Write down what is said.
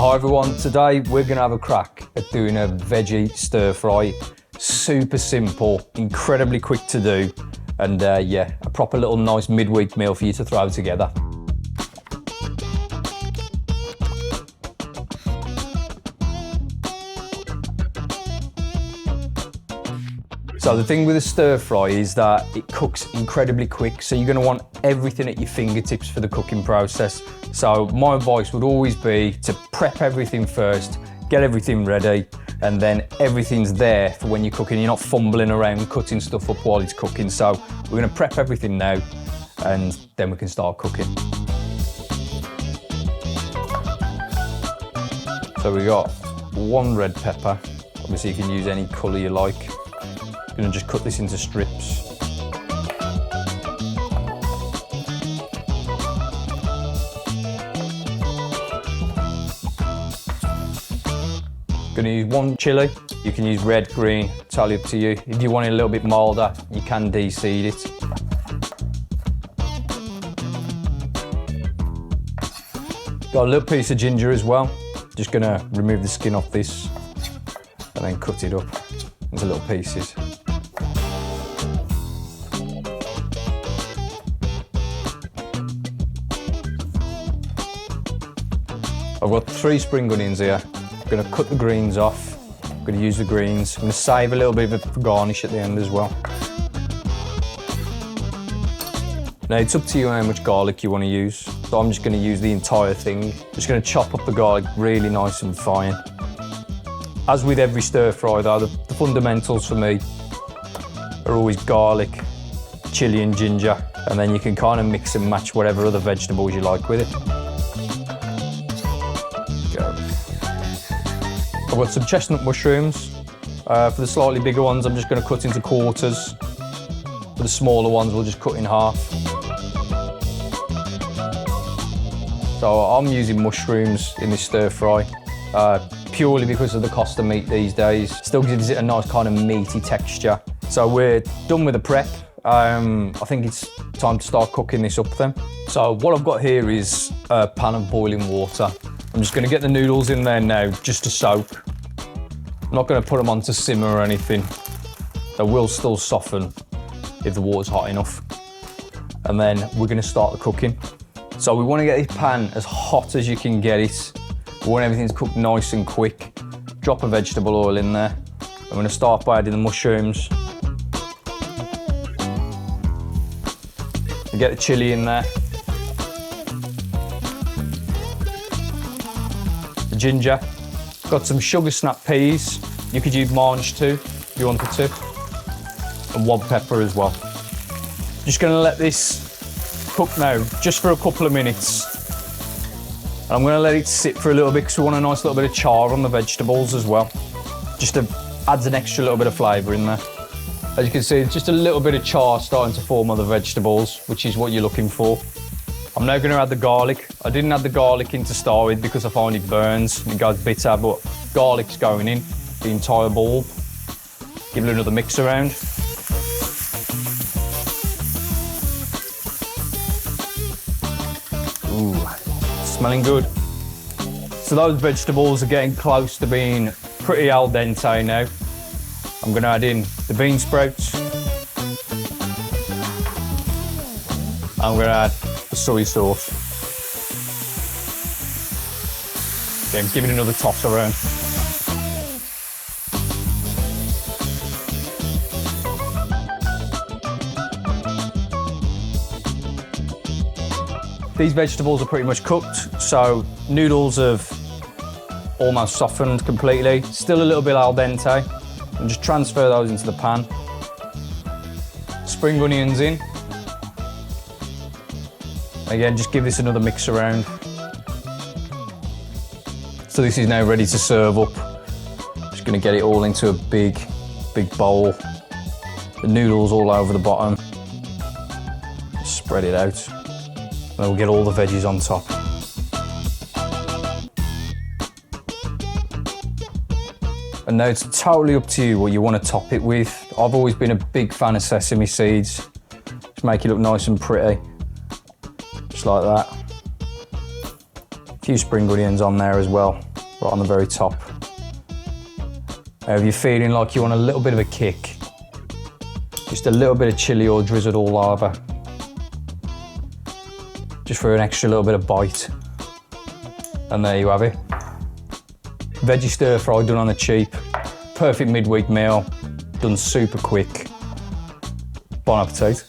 Hi everyone, today we're going to have a crack at doing a veggie stir fry. Super simple, incredibly quick to do, and yeah, a proper little nice midweek meal for you to throw together. So the thing with a stir fry is that it cooks incredibly quick, so you're going to want everything at your fingertips for the cooking process. So my advice would always be to prep everything first, get everything ready, and then everything's there for when you're cooking. You're not fumbling around cutting stuff up while it's cooking. So we're going to prep everything now, and then we can start cooking. So we got one red pepper. Obviously you can use any colour you like. I'm going to just cut this into strips. Going to use one chilli. You can use red, green, totally up to you. If you want it a little bit milder, you can de-seed it. Got a little piece of ginger as well. Just going to remove the skin off this and then cut it up into little pieces. I've got 3 spring onions here. I'm going to cut the greens off. I'm going to use the greens. I'm going to save a little bit of a garnish at the end as well. Now it's up to you how much garlic you want to use. So I'm just going to use the entire thing. Just going to chop up the garlic really nice and fine. As with every stir fry though, the fundamentals for me are always garlic, chilli and ginger, and then you can kind of mix and match whatever other vegetables you like with it. I've got some chestnut mushrooms. For the slightly bigger ones, I'm just going to cut into quarters. For the smaller ones, we'll just cut in half. So I'm using mushrooms in this stir fry, purely because of the cost of meat these days. Still gives it a nice kind of meaty texture. So we're done with the prep. I think it's time to start cooking this up then. So what I've got here is a pan of boiling water. I'm just going to get the noodles in there now, just to soak. I'm not going to put them on to simmer or anything. They will still soften if the water's hot enough. And then we're going to start the cooking. So we want to get this pan as hot as you can get it. We want everything to cook nice and quick. Drop a vegetable oil in there. I'm going to start by adding the mushrooms. And get the chilli in there. Ginger, got some sugar snap peas. You could use mange too if you wanted to, and one pepper as well. Just going to let this cook now, just for a couple of minutes. And I'm going to let it sit for a little bit because we want a nice little bit of char on the vegetables as well. Just to adds an extra little bit of flavour in there. As you can see, just a little bit of char starting to form on the vegetables, which is what you're looking for. I'm now going to add the garlic. I didn't add the garlic in to start with because I find it burns and it goes bitter, but garlic's going in, the entire bulb. Give it another mix around. Ooh, smelling good. So those vegetables are getting close to being pretty al dente now. I'm going to add in the bean sprouts. I'm going to add the soy sauce. Okay, give it another toss around. These vegetables are pretty much cooked, so noodles have almost softened completely. Still a little bit al dente. And just transfer those into the pan. Spring onions in. Again, just give this another mix around. So this is now ready to serve up. Just going to get it all into a big bowl. The noodles all over the bottom. Just spread it out. And then we'll get all the veggies on top. And now it's totally up to you what you want to top it with. I've always been a big fan of sesame seeds. Just make it look nice and pretty. Just like that. A few spring onions on there as well. right on the very top. If you're feeling like you want a little bit of a kick, just a little bit of chili or drizzled all over, just for an extra little bit of bite. And there you have it. Veggie stir fry done on the cheap. Perfect midweek meal, done super quick. Bon appetit.